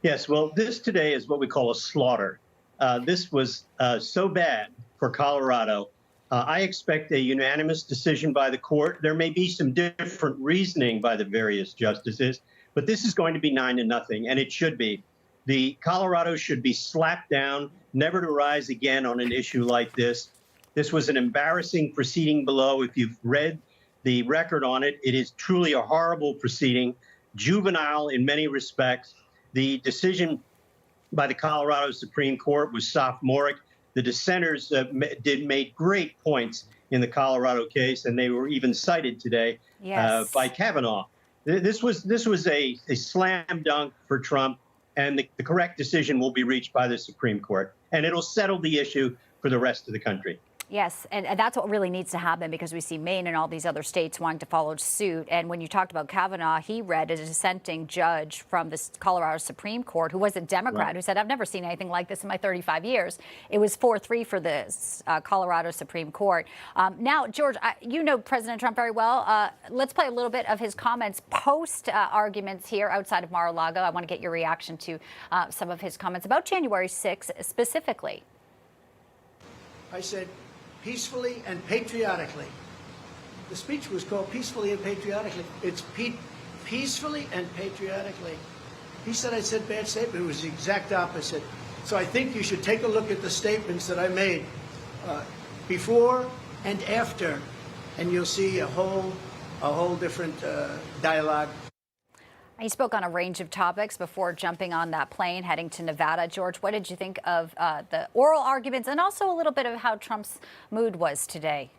Yes, well, this today is what we call a slaughter. This was so bad for Colorado. I expect a unanimous decision by the court. There may be some different reasoning by the various justices, but this is going to be 9-0, and it should be. The Colorado should be slapped down, never to rise again on an issue like this. This was an embarrassing proceeding below. If you've read the record on it, it is truly a horrible proceeding, juvenile in many respects. The decision by the Colorado Supreme Court was sophomoric. The dissenters made great points in the Colorado case, and they were even cited today by Kavanaugh. This was a slam dunk for Trump, and the correct decision will be reached by the Supreme Court, and it'll settle the issue for the rest of the country. Yes, and that's what really needs to happen, because we see Maine and all these other states wanting to follow suit. And when you talked about Kavanaugh, he read a dissenting judge from the Colorado Supreme Court, who was a Democrat, who said, I've never seen anything like this in my 35 years. It was 4-3 for the Colorado Supreme Court. Now, George, you know President Trump very well. Let's play a little bit of his comments post arguments here outside of Mar-a-Lago. I want to get your reaction to some of his comments about January 6th specifically. I said, peacefully and patriotically. The speech was called Peacefully and Patriotically. It's peacefully and patriotically. He said I said bad statement. It was the exact opposite. So I think you should take a look at the statements that I made before and after, and you'll see a whole different dialogue. He spoke on a range of topics before jumping on that plane heading to Nevada. George, what did you think of the oral arguments, and also a little bit of how Trump's mood was today?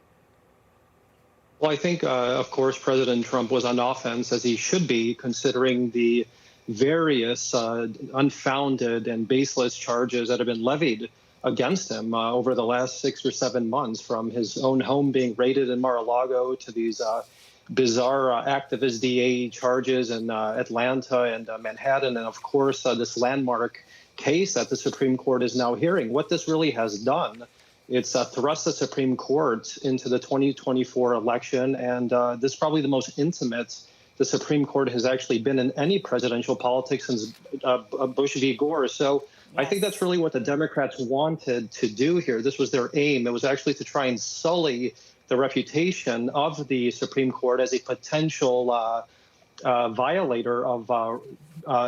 Well, I think, of course, President Trump was on offense, as he should be, considering the various unfounded and baseless charges that have been levied against him over the last 6 or 7 months, from his own home being raided in Mar-a-Lago to these bizarre activist DA charges in Atlanta and Manhattan, and of course this landmark case that the Supreme Court is now hearing. What this really has done, it's thrust the Supreme Court into the 2024 election, and this is probably the most intimate the Supreme Court has actually been in any presidential politics since Bush v. Gore. So I think that's really what the Democrats wanted to do here. This was their aim. It was actually to try and sully the reputation of the Supreme Court as a potential violator of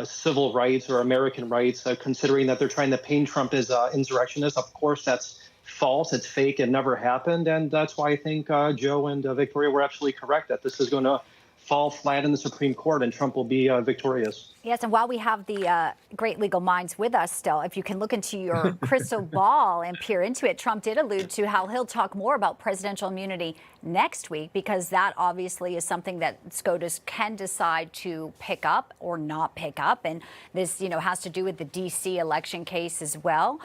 civil rights or American rights, considering that they're trying to paint Trump as insurrectionist. Of course, that's false. It's fake. It never happened. And that's why I think Joe and Victoria were absolutely correct that this is going to fall flat in the Supreme Court and Trump will be victorious. Yes, and while we have the great legal minds with us still, if you can look into your crystal ball and peer into it, Trump did allude to how he'll talk more about presidential immunity next week, because that obviously is something that SCOTUS can decide to pick up or not pick up. And this, has to do with the D.C. election case as well.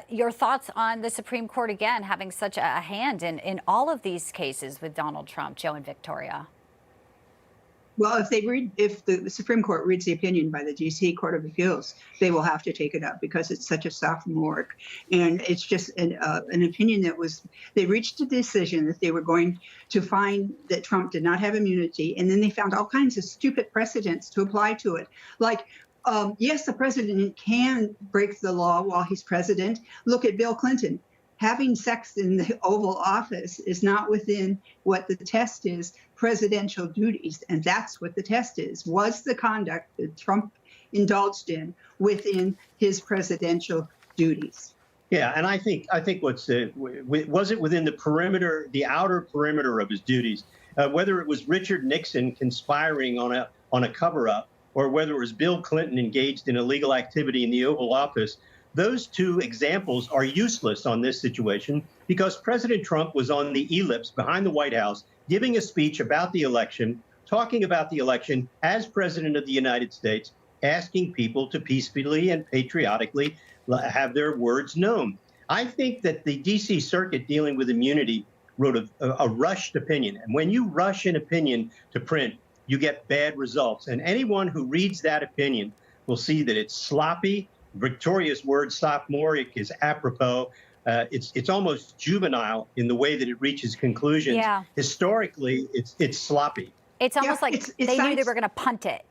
Your thoughts on the Supreme Court, again, having such a hand in all of these cases with Donald Trump, Joe and Victoria? Well, if the Supreme Court reads the opinion by the D.C. Court of Appeals, they will have to take it up because it's such a sophomoric, and it's just an opinion that they reached a decision that they were going to find that Trump did not have immunity, and then they found all kinds of stupid precedents to apply to it, like. Yes, the president can break the law while he's president. Look at Bill Clinton. Having sex in the Oval Office is not within what the test is, presidential duties. And that's what the test is. Was the conduct that Trump indulged in within his presidential duties? Yeah, and I think was it within the perimeter, the outer perimeter of his duties, whether it was Richard Nixon conspiring on a cover-up, or whether it was Bill Clinton engaged in illegal activity in the Oval Office. Those two examples are useless on this situation because President Trump was on the ellipse behind the White House giving a speech about the election, talking about the election as president of the United States, asking people to peacefully and patriotically have their words known. I think that the D.C. Circuit dealing with immunity wrote a rushed opinion. And when you rush an opinion to print, you get bad results. And anyone who reads that opinion will see that it's sloppy. Victoria's word sophomoric is apropos. It's almost juvenile in the way that it reaches conclusions. Yeah. Historically, it's sloppy. It's almost like they knew they were going to punt it.